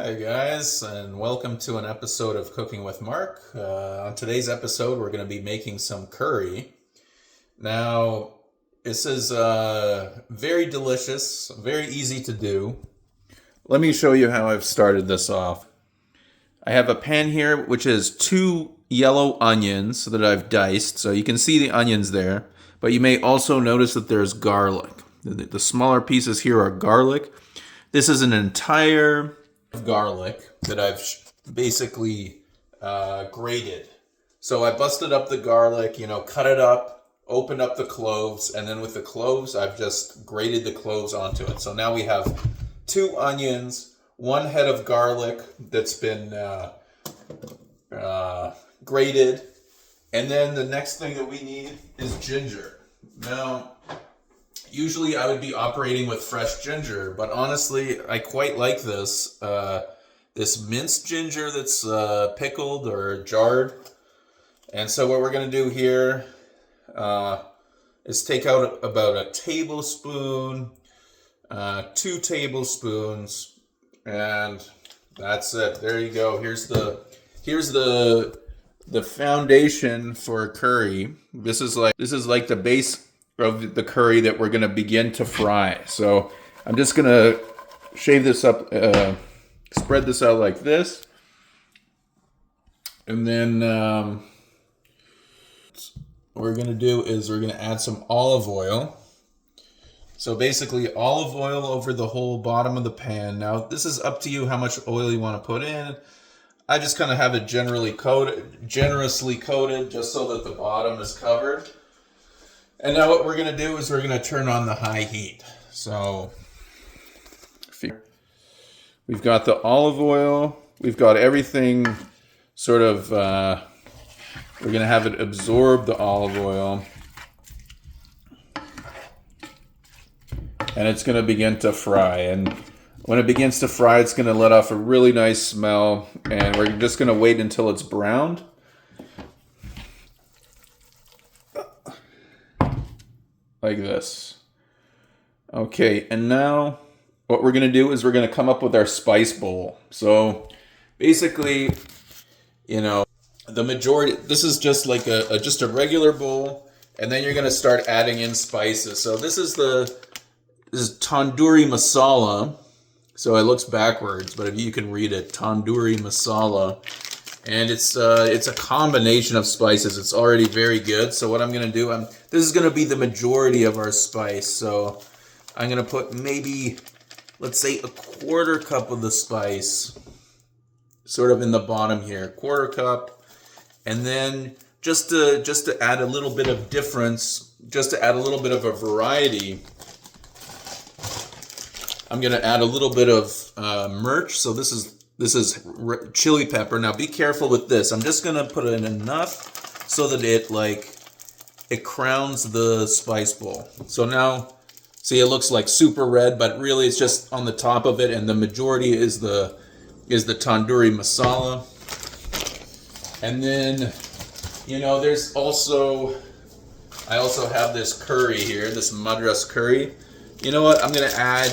Hi guys, and welcome to an episode of Cooking with Mark. On today's episode, we're going to be making some curry. Now, this is very delicious, very easy to do. Let me show you how I've started this off. I have a pan here, which is 2 yellow onions that I've diced, so you can see the onions there. But you may also notice that there's garlic. The smaller pieces here are garlic. This is an entire garlic that I've basically grated. So I busted up the garlic, cut it up, opened up the cloves, and then with the cloves, I've just grated the cloves onto it. So now we have 2 onions, 1 head of garlic that's been grated, and then the next thing that we need is ginger. Now, usually I would be operating with fresh ginger, but honestly, I quite like this minced ginger that's pickled or jarred. And so what we're going to do here is take out about a tablespoon, 2 tablespoons, and that's it. There you go. Here's the foundation for curry. This is like the base of the curry that we're going to begin to fry. So I'm just going to shave this up, spread this out like this. And then what we're going to do is we're going to add some olive oil. So basically olive oil over the whole bottom of the pan. Now this is up to you how much oil you want to put in. I just kind of have it generously coated just so that the bottom is covered. And now what we're going to do is we're going to turn on the high heat. So we've got the olive oil. We've got everything sort of, we're going to have it absorb the olive oil. And it's going to begin to fry. And when it begins to fry, it's going to let off a really nice smell. And we're just going to wait until it's browned. Like this. Okay, and now what we're going to do is we're going to come up with our spice bowl. So basically, the majority, this is just like just a regular bowl, and then you're going to start adding in spices. So this is tandoori masala. So it looks backwards, but if you can read it, tandoori masala. And it's a combination of spices. It's already very good. So what I'm going to do, this is going to be the majority of our spice. So I'm going to put maybe, let's say, a 1/4 cup of the spice, sort of in the bottom here, 1/4 cup. And then just to add a little bit of difference, just to add a little bit of a variety, I'm going to add a little bit of mirch. So this is chili pepper. Now be careful with this. I'm just going to put in enough so that it crowns the spice bowl. So now, see, it looks like super red, but really it's just on the top of it, and the majority is the tandoori masala. And then, I also have this curry here, this madras curry. You know what? I'm going to add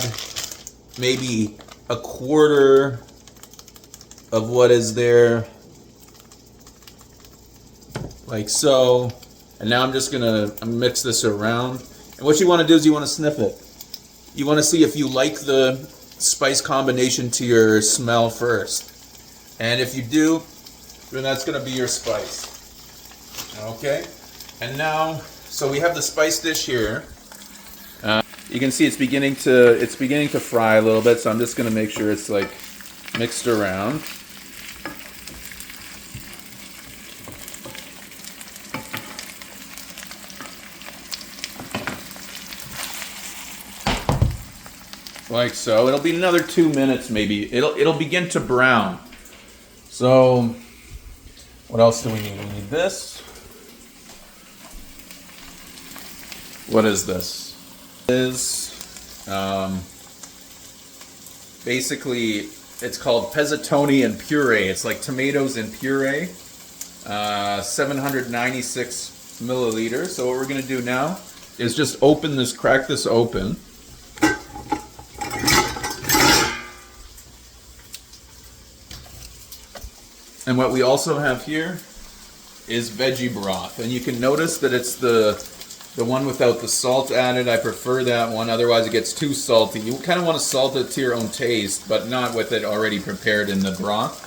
maybe a 1/4 of what is there, like so. And now I'm just gonna mix this around. And what you want to do is you want to sniff it. You want to see if you like the spice combination to your smell first. And if you do, then that's gonna be your spice. Okay. And now, so we have the spice dish here. You can see it's beginning to fry a little bit. So I'm just gonna make sure it's like mixed around. Like so. It'll be another 2 minutes maybe. It'll begin to brown. So what else do we need? We need this. What is this? Basically it's called pezzatoni and puree. It's like tomatoes in puree. 796 milliliters. So what we're gonna do now is just crack this open. And what we also have here is veggie broth. And you can notice that it's the one without the salt added. I prefer that one, otherwise it gets too salty. You kind of want to salt it to your own taste, but not with it already prepared in the broth.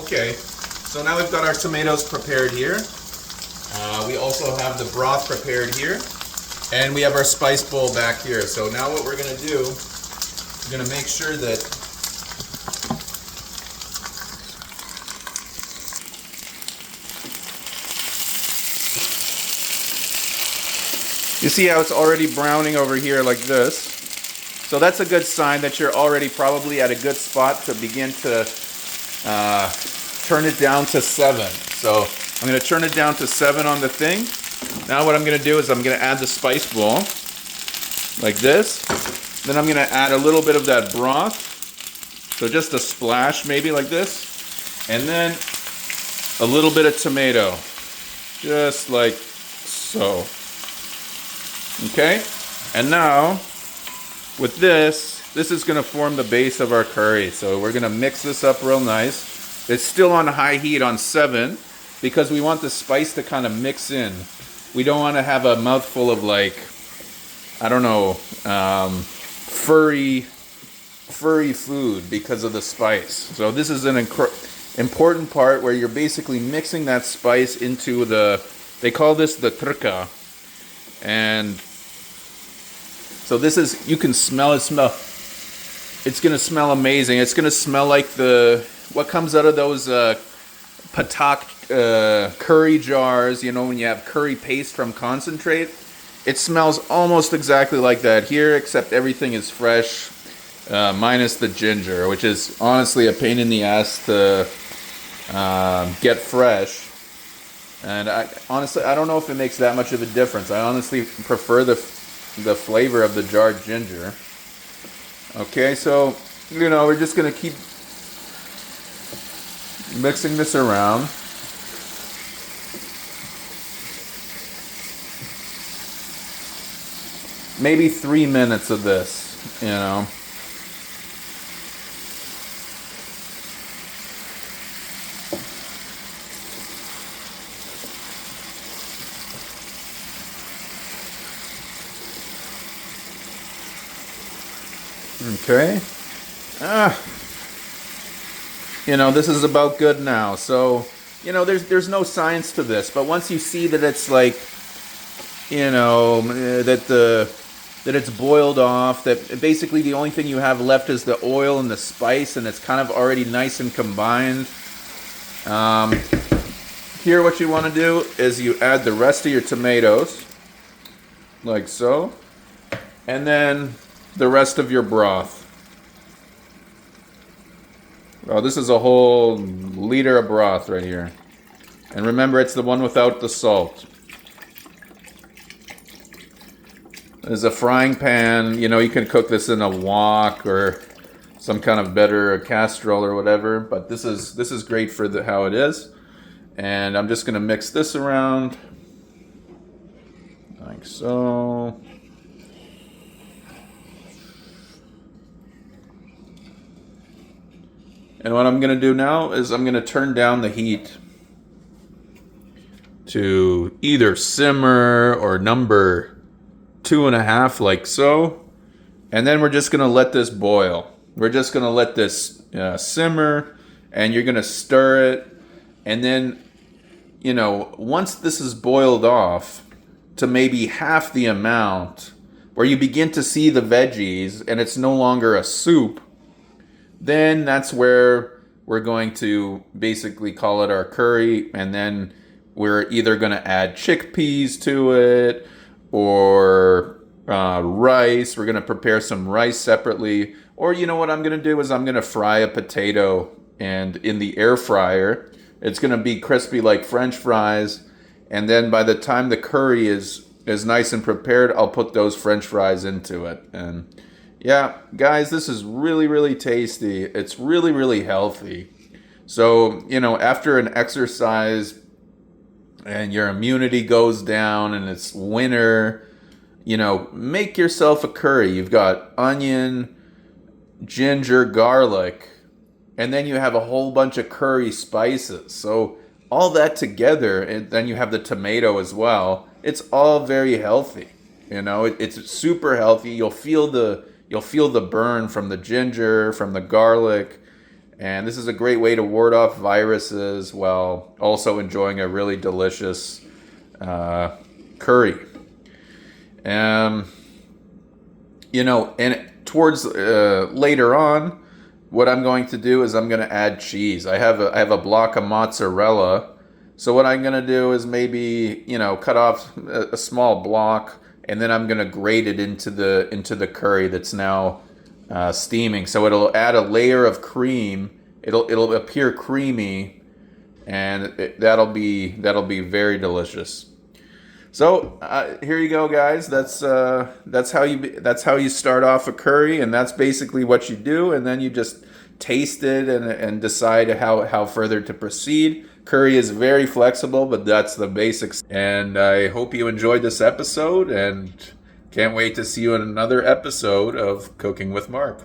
Okay, so now we've got our tomatoes prepared here. We also have the broth prepared here. And we have our spice bowl back here. So now what we're going to do, we're going to make sure that you see how it's already browning over here like this. So that's a good sign that you're already probably at a good spot to begin to turn it down to 7. So I'm going to turn it down to 7 on the thing. Now what I'm going to do is I'm going to add the spice bowl like this. Then I'm going to add a little bit of that broth. So just a splash maybe like this. And then a little bit of tomato. Just like so. Okay? And now with this is going to form the base of our curry. So we're going to mix this up real nice. It's still on high heat on 7 because we want the spice to kind of mix in. We don't want to have a mouthful of like, I don't know, furry food because of the spice. So this is an important part where you're basically mixing that spice into they call this the trka. And so this is, you can smell it, it's going to smell amazing. It's going to smell like what comes out of those patak curry jars, you know, when you have curry paste from concentrate. It smells almost exactly like that here, except everything is fresh, minus the ginger, which is honestly a pain in the ass to get fresh. And honestly, I don't know if it makes that much of a difference. I honestly prefer the flavor of the jarred ginger. Okay, so, you know, we're just going to keep mixing this around. Maybe 3 minutes of this, you know. Okay. You know, this is about good now. So, you know, there's no science to this, but once you see that it's like, you know, that it's boiled off, that basically the only thing you have left is the oil and the spice, and it's kind of already nice and combined. Here what you want to do is you add the rest of your tomatoes, like so, and then the rest of your broth. Well, this is a whole liter of broth right here. And remember, it's the one without the salt. There's a frying pan. You know, you can cook this in a wok or some kind of better casserole or whatever. But this is great for how it is. And I'm just going to mix this around. Like so. And what I'm going to do now is I'm going to turn down the heat to either simmer or number 2.5, like so. And then we're just going to let this boil. We're just going to let this simmer, and you're going to stir it. And then, you know, once this is boiled off to maybe half the amount, where you begin to see the veggies and it's no longer a soup, then that's where we're going to basically call it our curry, and then we're either going to add chickpeas to it, or rice. We're going to prepare some rice separately. Or you know what I'm going to do is I'm going to fry a potato and in the air fryer. It's going to be crispy like French fries. And then by the time the curry is nice and prepared, I'll put those French fries into it. And yeah, guys, this is really, really tasty. It's really, really healthy. So, you know, after an exercise and your immunity goes down and it's winter, you know, make yourself a curry. You've got onion, ginger, garlic, and then you have a whole bunch of curry spices. So all that together, and then you have the tomato as well. It's all very healthy. You know, it's super healthy. You'll feel the burn from the ginger, from the garlic, and this is a great way to ward off viruses while also enjoying a really delicious curry. You know, and towards later on, what I'm going to do is I'm going to add cheese. I have a block of mozzarella. So what I'm going to do is maybe, you know, cut off a small block, and then I'm going to grate it into the curry that's now steaming. So it'll add a layer of cream. It'll appear creamy, and that'll be very delicious. So here you go, guys. That's how you start off a curry, and that's basically what you do. And then you just taste it and decide how further to proceed. Curry is very flexible, but that's the basics. And I hope you enjoyed this episode, and can't wait to see you in another episode of Cooking with Mark.